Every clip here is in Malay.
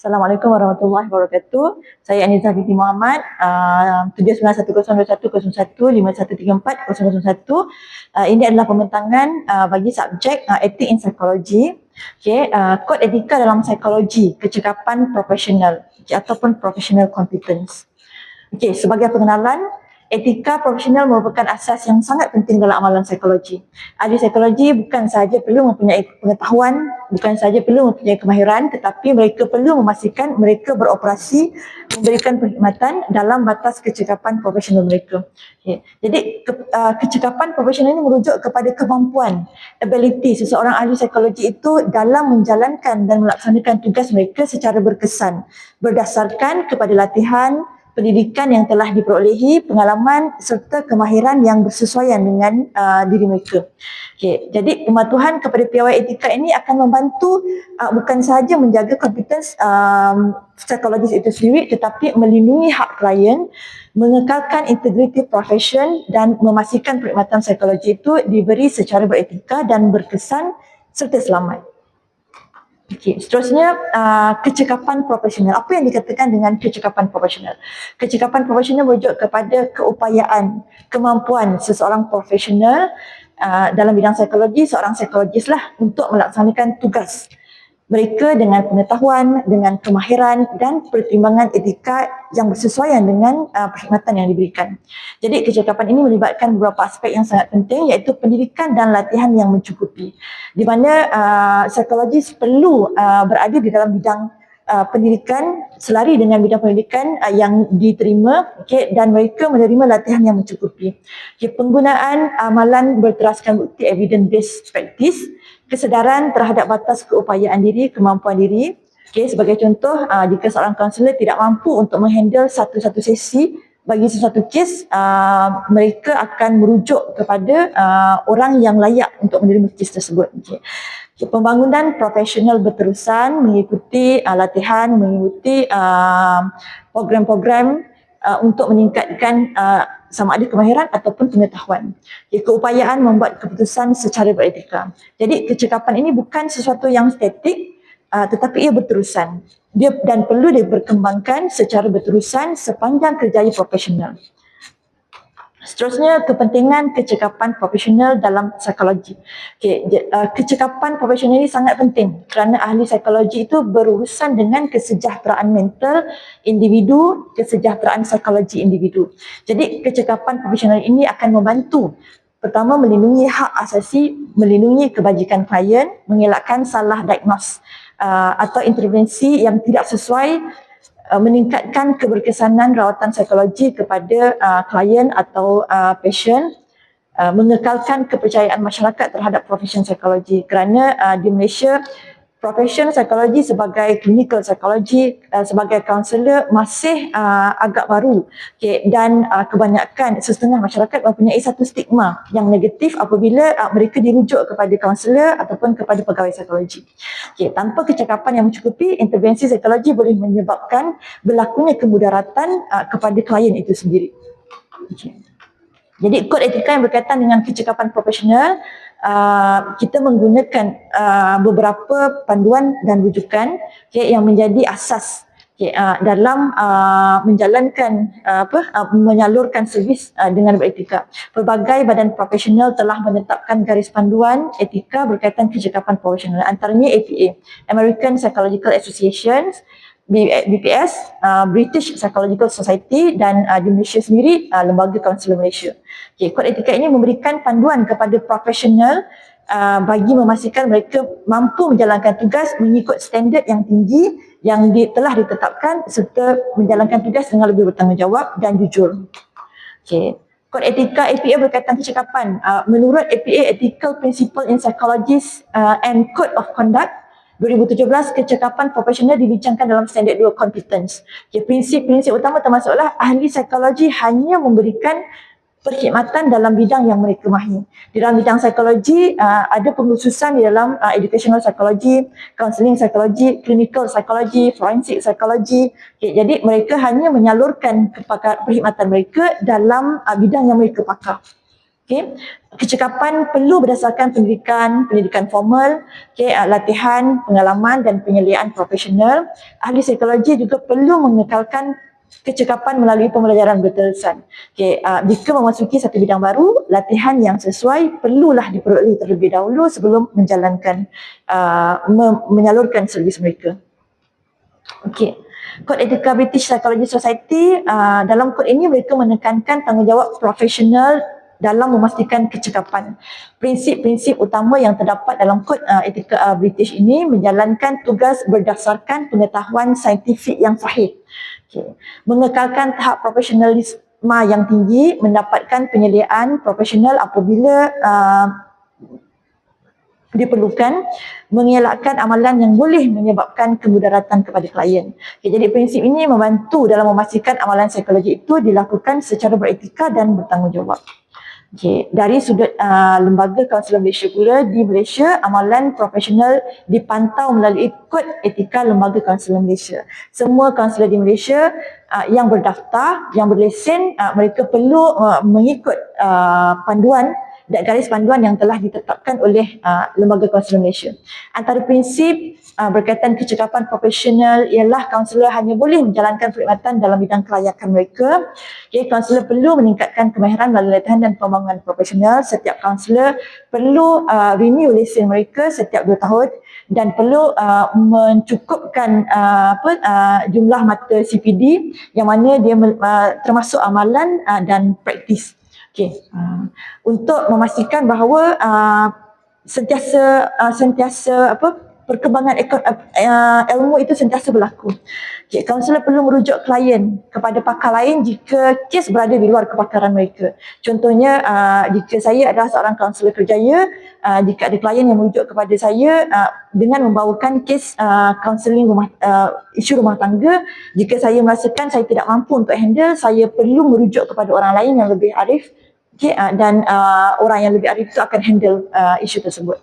Assalamualaikum warahmatullahi wabarakatuh. Saya Anizah binti Muhammad, 7910210151340001. Ini adalah pembentangan bagi subjek Ethics in Psychology. Kod etika dalam psikologi, kecekapan profesional ataupun professional competence. Sebagai pengenalan, etika profesional merupakan asas yang sangat penting dalam amalan psikologi. Ahli psikologi bukan sahaja perlu mempunyai pengetahuan, bukan sahaja perlu mempunyai kemahiran, tetapi mereka perlu memastikan mereka beroperasi memberikan perkhidmatan dalam batas kecekapan profesional mereka. Jadi kecekapan profesional ini merujuk kepada kemampuan, ability seseorang ahli psikologi itu dalam menjalankan dan melaksanakan tugas mereka secara berkesan berdasarkan kepada latihan, pendidikan yang telah diperolehi, pengalaman serta kemahiran yang bersesuaian dengan diri mereka. Jadi pematuhan kepada piawai etika ini akan membantu bukan sahaja menjaga kompetens psikologis itu sendiri, tetapi melindungi hak klien, mengekalkan integriti profession dan memastikan perkhidmatan psikologi itu diberi secara beretika dan berkesan serta selamat. Seterusnya kecekapan profesional. Apa yang dikatakan dengan kecekapan profesional? Kecekapan profesional merujuk kepada keupayaan, kemampuan seseorang profesional dalam bidang psikologi, seorang psikologis lah, untuk melaksanakan tugas mereka dengan pengetahuan, dengan kemahiran dan pertimbangan etika yang bersesuaian dengan perkhidmatan yang diberikan. Jadi kecekapan ini melibatkan beberapa aspek yang sangat penting, iaitu pendidikan dan latihan yang mencukupi, di mana psikologis perlu berada di dalam bidang pendidikan, selari dengan bidang pendidikan yang diterima, dan mereka menerima latihan yang mencukupi. Penggunaan amalan berteraskan bukti evidence based practice, kesedaran terhadap batas keupayaan diri, kemampuan diri. Sebagai contoh, jika seorang kaunselor tidak mampu untuk menghandle satu-satu sesi bagi sesuatu kes, mereka akan merujuk kepada orang yang layak untuk menerima kes tersebut. Pembangunan profesional berterusan mengikuti latihan, mengikuti program-program untuk meningkatkan sama ada kemahiran ataupun pengetahuan. Keupayaan membuat keputusan secara beretika. Jadi kecekapan ini bukan sesuatu yang statik, tetapi ia berterusan. Dan perlu diperkembangkan secara berterusan sepanjang kerjaya profesional. Seterusnya, kepentingan kecekapan profesional dalam psikologi. Kecekapan profesional ini sangat penting kerana ahli psikologi itu berurusan dengan kesejahteraan mental individu, kesejahteraan psikologi individu. Jadi kecekapan profesional ini akan membantu, pertama, melindungi hak asasi, melindungi kebajikan klien, mengelakkan salah diagnos atau intervensi yang tidak sesuai, meningkatkan keberkesanan rawatan psikologi kepada klien atau pasien, mengekalkan kepercayaan masyarakat terhadap profesion psikologi, kerana di Malaysia profesion psikologi sebagai clinical psikologi, sebagai kaunselor masih agak baru, dan kebanyakan setengah masyarakat mempunyai satu stigma yang negatif apabila mereka dirujuk kepada kaunselor ataupun kepada pegawai psikologi. Tanpa kecekapan yang mencukupi, intervensi psikologi boleh menyebabkan berlakunya kemudaratan kepada klien itu sendiri. Jadi kod etika yang berkaitan dengan kecekapan profesional, kita menggunakan beberapa panduan dan rujukan yang menjadi asas dalam menjalankan menyalurkan servis dengan beretika. Pelbagai badan profesional telah menetapkan garis panduan etika berkaitan kecekapan profesional, antaranya APA, American Psychological Association, BPS, British Psychological Society, dan di Malaysia sendiri Lembaga Kaunselor Malaysia. Kod etika ini memberikan panduan kepada profesional bagi memastikan mereka mampu menjalankan tugas mengikut standard yang tinggi yang telah ditetapkan serta menjalankan tugas dengan lebih bertanggungjawab dan jujur. Kod etika APA berkaitan kecekapan. Menurut APA, Ethical Principle in Psychology and Code of Conduct 2017, kecekapan profesional dibincangkan dalam standard 2 competence. Prinsip-prinsip utama termasuklah ahli psikologi hanya memberikan perkhidmatan dalam bidang yang mereka mahir. Di dalam bidang psikologi ada pengkhususan di dalam educational psychology, counselling psychology, clinical psychology, forensic psychology. Jadi mereka hanya menyalurkan perkhidmatan mereka dalam bidang yang mereka pakar. Okay. Kecekapan perlu berdasarkan pendidikan formal, latihan, pengalaman dan penyeliaan profesional. Ahli psikologi juga perlu mengekalkan kecekapan melalui pembelajaran berterusan. Jika memasuki satu bidang baru, latihan yang sesuai perlulah diperoleh terlebih dahulu sebelum menjalankan, menyalurkan servis mereka. Okey. Kod Etika British Psychology Society, dalam kod ini mereka menekankan tanggungjawab profesional dalam memastikan kecekapan. Prinsip-prinsip utama yang terdapat dalam kod etika British ini menjalankan tugas berdasarkan pengetahuan saintifik yang sahih. Okay. Mengekalkan tahap profesionalisme yang tinggi, mendapatkan penyediaan profesional apabila diperlukan, mengelakkan amalan yang boleh menyebabkan kemudaratan kepada klien. Jadi prinsip ini membantu dalam memastikan amalan psikologi itu dilakukan secara beretika dan bertanggungjawab. Dari sudut lembaga kaunselor Malaysia pula, di Malaysia amalan profesional dipantau melalui kod etika lembaga kaunselor Malaysia. Semua kaunselor di Malaysia yang berdaftar, yang berlesen, mereka perlu mengikut panduan dan garis panduan yang telah ditetapkan oleh Lembaga Kaunselor Malaysia. Antara prinsip berkaitan kecekapan profesional ialah kaunselor hanya boleh menjalankan perkhidmatan dalam bidang kelayakan mereka. Kaunselor perlu meningkatkan kemahiran melalui latihan dan pembangunan profesional. Setiap kaunselor perlu renew lesen mereka setiap 2 tahun dan perlu mencukupkan jumlah mata CPD yang mana dia termasuk amalan dan praktis. Untuk memastikan bahawa sentiasa perkembangan ilmu itu sentiasa berlaku. Kaunselor perlu merujuk klien kepada pakar lain jika kes berada di luar kepakaran mereka. Contohnya, jika saya adalah seorang kaunselor kerjaya, jika ada klien yang merujuk kepada saya dengan membawakan kes kaunseling isu rumah tangga, jika saya merasakan saya tidak mampu untuk handle, saya perlu merujuk kepada orang lain yang lebih arif, dan orang yang lebih arif itu akan handle isu tersebut.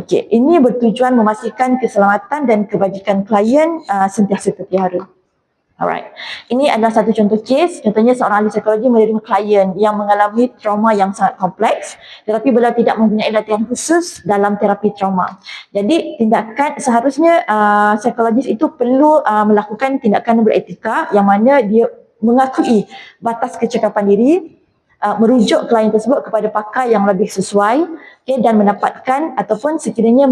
Ini bertujuan memastikan keselamatan dan kebajikan klien sentiasa terpelihara. Alright. Ini adalah satu contoh kes. Contohnya seorang ahli psikologi menerima klien yang mengalami trauma yang sangat kompleks tetapi beliau tidak mempunyai latihan khusus dalam terapi trauma. Jadi tindakan seharusnya psikologis itu perlu melakukan tindakan beretika yang mana dia mengakui batas kecekapan diri, merujuk klien tersebut kepada pakar yang lebih sesuai, dan mendapatkan ataupun sekiranya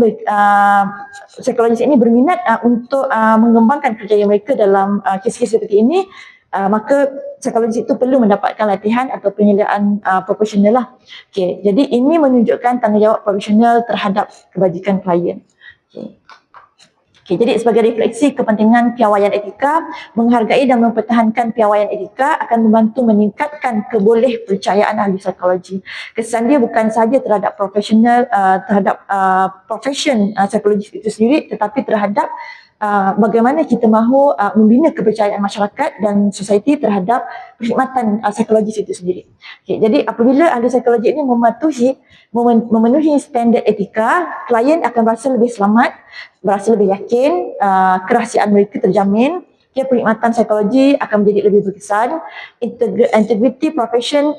psikologis ini berminat untuk mengembangkan kerjaya mereka dalam kes-kes seperti ini, maka psikologis itu perlu mendapatkan latihan atau penyediaan profesional lah. Jadi ini menunjukkan tanggungjawab profesional terhadap kebajikan klien. Jadi sebagai refleksi kepentingan piawaian etika, menghargai dan mempertahankan piawaian etika akan membantu meningkatkan kebolehpercayaan ahli psikologi. Kesan dia bukan sahaja terhadap profesional, terhadap profession psikologis itu sendiri, tetapi terhadap bagaimana kita mahu membina kepercayaan masyarakat dan society terhadap perkhidmatan psikologis itu sendiri. Jadi apabila ahli psikologi ini memenuhi standard etika, klien akan berasa lebih selamat, berasa lebih yakin, kerahsiaan mereka terjamin, perkhidmatan psikologi akan menjadi lebih berkesan, integriti profession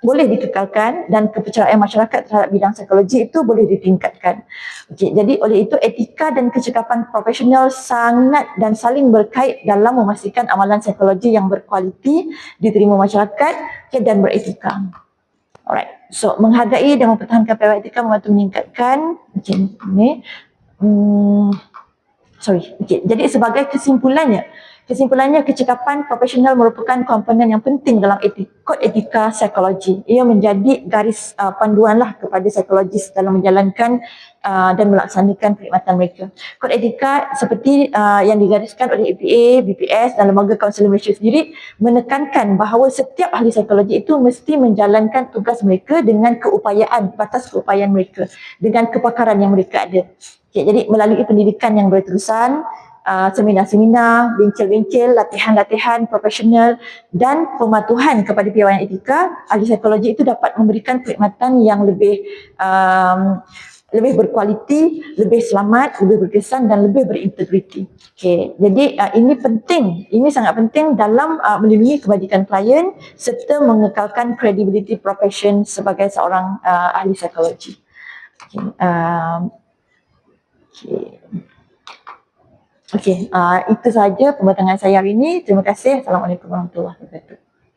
boleh dikekalkan dan kepercayaan masyarakat terhadap bidang psikologi itu boleh ditingkatkan. Jadi oleh itu etika dan kecekapan profesional sangat dan saling berkait dalam memastikan amalan psikologi yang berkualiti, diterima masyarakat, dan beretika. Alright. So menghargai dan mempertahankan piawaian etika membantu meningkatkan Jadi sebagai kesimpulannya kecekapan profesional merupakan komponen yang penting dalam kod etika psikologi. Ia menjadi garis panduan lah kepada psikologis dalam menjalankan dan melaksanakan perkhidmatan mereka. Kod etika seperti yang digariskan oleh APA, BPS dan Lembaga Kaunselor Malaysia sendiri menekankan bahawa setiap ahli psikologi itu mesti menjalankan tugas mereka dengan batas keupayaan mereka, dengan kepakaran yang mereka ada. Jadi melalui pendidikan yang berterusan, seminar-seminar, bincang-bincang, latihan-latihan profesional dan pematuhan kepada piawaian etika, ahli psikologi itu dapat memberikan perkhidmatan yang lebih lebih berkualiti, lebih selamat, lebih berkesan dan lebih berintegriti. Okay. Jadi ini penting, ini sangat penting dalam melindungi kebajikan klien serta mengekalkan credibility profession sebagai seorang ahli psikologi. Okay. Okay. Itu sahaja pembatangan saya hari ini. Terima kasih. Assalamualaikum warahmatullahi wabarakatuh.